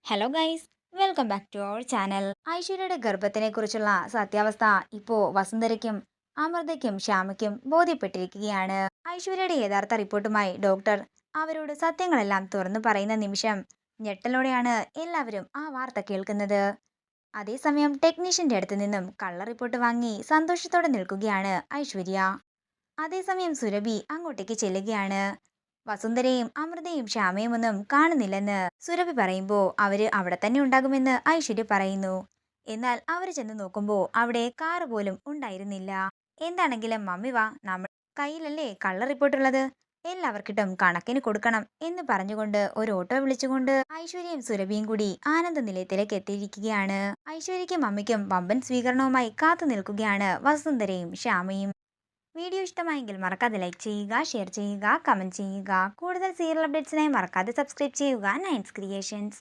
Hello guys, welcome back to our channel. ഐശ്വര്യയുടെ ഗർഭത്തിനെ കുറിച്ചുള്ള സത്യാവസ്ഥ ഇപ്പോ വസുന്ധരയ്ക്കും അമൃതയ്ക്കും ശ്യാമയ്ക്കും ബോധ്യപ്പെട്ടിരിക്കുകയാണ്. ഐശ്വര്യയുടെ യഥാർത്ഥ റിപ്പോർട്ടുമായി ഡോക്ടർ അവരോട് സത്യങ്ങളെല്ലാം തുറന്നു പറയുന്ന നിമിഷം ഞെട്ടലോടെയാണ് എല്ലാവരും ആ വാർത്ത കേൾക്കുന്നത്. അതേസമയം ടെക്നീഷ്യന്റെ അടുത്ത് നിന്നും കള്ള റിപ്പോർട്ട് വാങ്ങി സന്തോഷത്തോടെ നിൽക്കുകയാണ് ഐശ്വര്യ. അതേസമയം സുരഭി അങ്ങോട്ടേക്ക് ചെല്ലുകയാണ്. വസുന്ധരയും അമൃതയും ശ്യാമയും ഒന്നും കാണുന്നില്ലെന്ന് സുരഭി പറയുമ്പോൾ അവര് അവിടെ തന്നെ ഉണ്ടാകുമെന്ന് ഐശ്വര്യ പറയുന്നു. എന്നാൽ അവര് ചെന്ന് നോക്കുമ്പോൾ അവിടെ കാറ് പോലും ഉണ്ടായിരുന്നില്ല. എന്താണെങ്കിലും മമ്മി വാ, നമ്മൾ കയ്യിലല്ലേ കള്ള റിപ്പോർട്ടുള്ളത്, എല്ലാവർക്കിട്ടും കണക്കിന് കൊടുക്കണം എന്ന് പറഞ്ഞുകൊണ്ട് ഒരു ഓട്ടോ വിളിച്ചുകൊണ്ട് ഐശ്വര്യയും സുരഭിയും കൂടി ആനന്ദ നിലയത്തിലേക്ക് എത്തിയിരിക്കുകയാണ്. ഐശ്വര്യയ്ക്കും മമ്മിക്കും വമ്പൻ സ്വീകരണവുമായി കാത്തു നിൽക്കുകയാണ് വസുന്ധരയും ശ്യാമയും. വീഡിയോ ഇഷ്ടമായെങ്കിൽ മറക്കാതെ ലൈക്ക് ചെയ്യുക, ഷെയർ ചെയ്യുക, കമൻറ്റ് ചെയ്യുക. കൂടുതൽ സീരിയൽ അപ്ഡേറ്റ്സിനായി മറക്കാതെ സബ്സ്ക്രൈബ് ചെയ്യുക നയൻസ് ക്രിയേഷൻസ്.